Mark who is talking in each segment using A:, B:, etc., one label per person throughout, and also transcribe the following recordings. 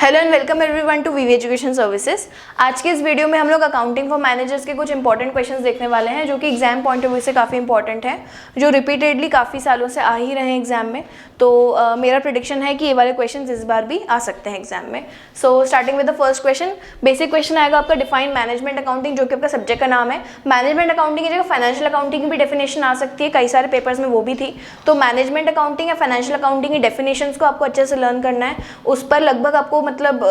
A: Hello and welcome everyone to VV education services. आज के इस वीडियो में हम लोग अकाउंटिंग फॉर मैनेजर्स के कुछ इंपॉर्टेंट क्वेश्चंस देखने वाले हैं जो कि एग्जाम पॉइंट ऑफ व्यू से काफ़ी इंपॉर्टेंट है, जो रिपीटेडली काफ़ी सालों से आ ही रहे हैं एग्जाम में। तो मेरा प्रेडिक्शन है कि ये वाले क्वेश्चंस इस बार भी आ सकते हैं एग्जाम में। So starting with the first question, basic question आएगा आपका डिफाइन मैनेजमेंट अकाउंटिंग, जो कि आपका सब्जेक्ट का नाम है। मैनेजमेंट अकाउंटिंग की जगह फाइनेंशियल अकाउंटिंग की भी डेफिनेशन आ सकती है, कई सारे पेपर्स में वो भी थी। तो मैनेजमेंट अकाउंटिंग या फाइनेंशियल अकाउंटिंग की डेफिनेशंस को आपको अच्छे से लर्न करना है। उस पर लगभग आपको मतलब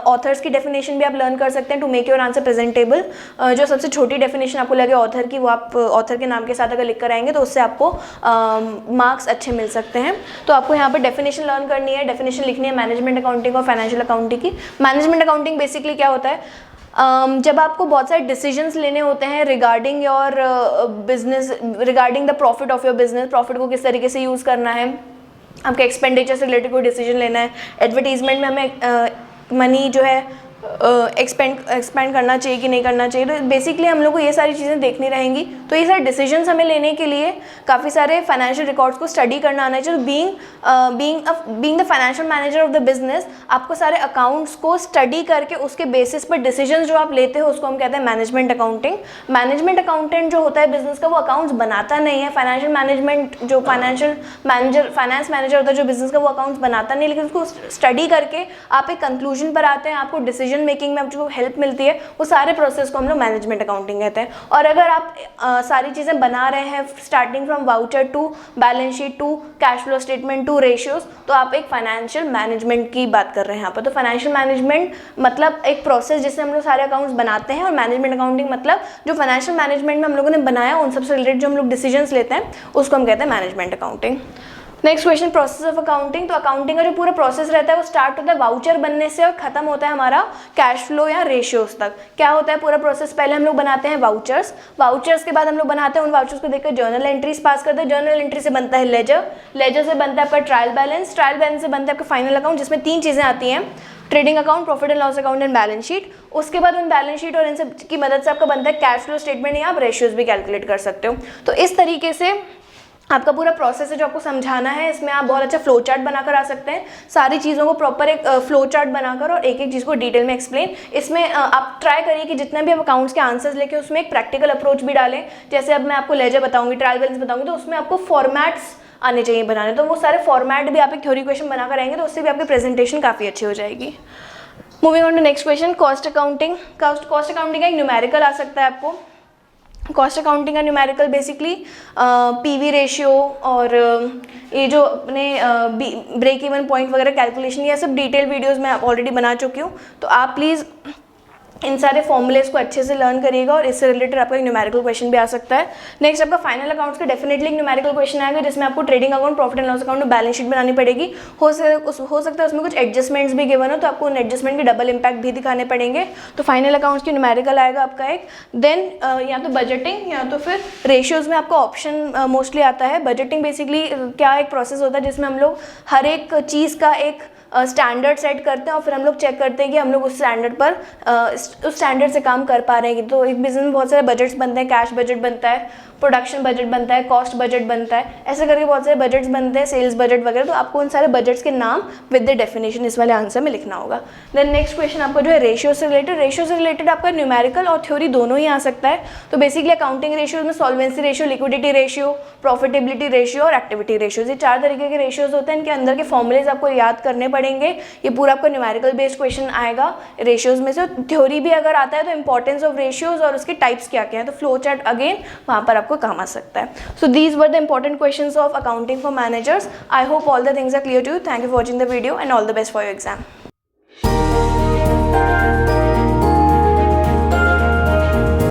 A: ऑथर्स की डेफिनेशन भी आप लर्न कर सकते हैं to make your answer presentable. जो सबसे छोटी डेफिनेशन आपको लगे ऑथर की, वो आप ऑथर के नाम के साथ अगर लिख कर आएंगे तो उससे आपको मार्क्स अच्छे मिल सकते हैं। तो आपको यहाँ पर डेफिनेशन लर्न करनी है, डेफिनेशन लिखनी है मैनेजमेंट अकाउंटिंग और फाइनेंशियल अकाउंटिंग की। मैनेजमेंट अकाउंटिंग बेसिकली क्या होता है, जब आपको बहुत सारे डिसीजंस लेने होते हैं regarding your business, regarding the profit of your business, profit को किस तरीके से यूज़ करना है, आपके एक्सपेंडिचर से रिलेटेड कोई डिसीजन लेना है, एडवर्टीजमेंट में हमें मनी जो है एक्सपेंड करना चाहिए कि नहीं करना चाहिए। तो बेसिकली हम लोग को ये सारी चीज़ें देखनी रहेंगी। तो ये सारे डिसीजंस हमें लेने के लिए काफ़ी सारे फाइनेंशियल रिकॉर्ड्स को स्टडी करना आना चाहिए। तो being the financial manager of the business, आपको सारे अकाउंट्स को स्टडी करके उसके बेसिस पर डिसीजंस जो आप लेते हो उसको हम कहते हैं मैनेजमेंट अकाउंटिंग। मैनेजमेंट अकाउंटेंट जो होता है बिजनेस का, वो अकाउंट्स बनाता नहीं है। फाइनेंशियल मैनेजमेंट जो फाइनेंस मैनेजर होता है जो बिजनेस का, वो अकाउंट्स बनाता नहीं, लेकिन उसको स्टडी करके आप एक कंक्लूजन पर आते हैं, आपको डिसीजन मेकिंग में जो हेल्प मिलती है, वो सारे प्रोसेस को हम लोग मैनेजमेंट अकाउंटिंग कहते हैं। और अगर आप सारी चीज़ें बना रहे हैं starting from voucher to balance sheet to cash flow statement to ratios, तो आप एक फाइनेंशियल मैनेजमेंट की बात कर रहे हैं यहाँ पर। तो फाइनेंशियल मैनेजमेंट मतलब एक प्रोसेस जिससे हम लोग सारे अकाउंट्स बनाते हैं, और मैनेजमेंट अकाउंटिंग मतलब जो फाइनेंशियल मैनेजमेंट में हम लोगों ने बनाया उन सबसे रिलेटेड जो हम लोग डिसीजंस लेते हैं उसको हम कहते हैं management accounting. Next question, process of accounting. तो अकाउंटिंग का जो पूरा प्रोसेस रहता है वो स्टार्ट होता है वाउचर बनने से और खत्म होता है हमारा कैश फ्लो या रेशियोज तक। क्या होता है पूरा प्रोसेस, पहले हम लोग बनाते हैं वाउचर्स, वाउचर्स के बाद हम लोग बनाते हैं उन वाउचर्स को देखकर जर्नल एंट्रीज पास करते हैं, जर्नल एंट्री से बनता है लेजर, लेजर से बनता है आपका ट्रायल बैलेंस, ट्रायल बैलेंस से बनता है आपका फाइनल अकाउंट, जिसमें 3 चीज़ें आती हैं, trading account, profit and loss account and balance sheet. उसके बाद उन बैलेंस शीट और इन सब की मदद से आपका बनता है कैश फ्लो स्टेटमेंट, या आप रेशियोज भी कैलकुलेट कर सकते हो। तो इस तरीके से आपका पूरा प्रोसेस है जो आपको समझाना है। इसमें आप बहुत अच्छा फ्लो चार्ट बनाकर आ सकते हैं, सारी चीज़ों को प्रॉपर एक फ्लो चार्ट बनाकर और एक एक चीज़ को डिटेल में एक्सप्लेन। इसमें आप ट्राई करिए कि जितने भी आप अकाउंट्स के आंसर्स लेके उसमें एक प्रैक्टिकल अप्रोच भी डालें। जैसे अब मैं आपको लेजर बताऊंगी, ट्रायल बैलेंस बताऊंगी, तो उसमें आपको फॉर्मेट्स आने चाहिए बनाने। तो वो सारे फॉर्मेट भी आप एक थ्योरी क्वेश्चन बनाकर आएंगे तो उससे भी आपकी प्रेजेंटेशन काफ़ी अच्छी हो जाएगी। Moving on to next question, cost accounting. Cost accounting का एक न्यूमेरिकल आ सकता है आपको। कॉस्ट अकाउंटिंग का न्यूमेरिकल बेसिकली पीवी रेशियो और ये जो अपने ब्रेक इवन पॉइंट वगैरह कैलकुलेशन, ये सब डिटेल वीडियोस मैं ऑलरेडी बना चुकी हूँ। तो आप प्लीज़ इन सारे फॉर्मूलेस को अच्छे से लर्न करिएगा और इससे रिलेटेड आपका एक न्यूमेरिकल क्वेश्चन भी आ सकता है। नेक्स्ट आपका फाइनल अकाउंट्स का डेफिनेटली एक न्यूमेरिकल क्वेश्चन आएगा जिसमें आपको trading account, profit and loss account और बैलेंस शीट बनानी पड़ेगी। हो सकता है उसमें कुछ एडजस्टमेंट्स भी गिवन हो, तो आपको उन एडजस्टमेंट के डबल इम्पैक्ट भी दिखाने पड़ेंगे। तो फाइनल अकाउंट्स की न्यूमेरिकल आएगा आपका एक। देन या तो बजटिंग या तो फिर रेशियोज में आपका ऑप्शन मोस्टली आता है। बजटिंग बेसिकली क्या एक प्रोसेस होता है जिसमें हम लोग हर एक चीज़ का एक स्टैंडर्ड सेट करते हैं और फिर हम लोग चेक करते हैं कि हम लोग उस स्टैंडर्ड पर उस स्टैंडर्ड से काम कर पा रहे हैं। तो एक बिजनेस में बहुत सारे बजट्स बनते हैं, कैश बजट बनता है, प्रोडक्शन बजट बनता है, कॉस्ट बजट बनता है, ऐसे करके बहुत सारे बजट्स बनते हैं, सेल्स बजट वगैरह। तो आपको उन सारे बजट्स के नाम विद द डेफिनेशन इस वाले आंसर में लिखना होगा। देन नेक्स्ट क्वेश्चन आपका जो है रेशियो से रिलेटेड। रेशियो से रिलेटेड आपका न्यूमेरिकल और थ्योरी दोनों ही आ सकता है। तो बेसिकली अकाउंटिंग रेशियोज में solvency ratio, liquidity ratio, profitability ratio और एक्टिविटी रेशियोज, ये 4 तरीके के रेशियोज होते हैं। इनके अंदर के फॉर्मूलेज आपको याद करने पड़ेंगे। ये पूरा आपका न्यूमेरिकल बेस्ड क्वेश्चन आएगा रेशियोज में से। थ्योरी भी अगर आता है तो इंपॉर्टेंस ऑफ रेशियोज और उसके टाइप्स क्या क्या है, तो फ्लो चार्ट अगेन वहाँ पर आपको काम आ सकता है। So these were the important questions of accounting for managers. I hope all the things are clear to you. Thank you for watching the video and all the best for your exam.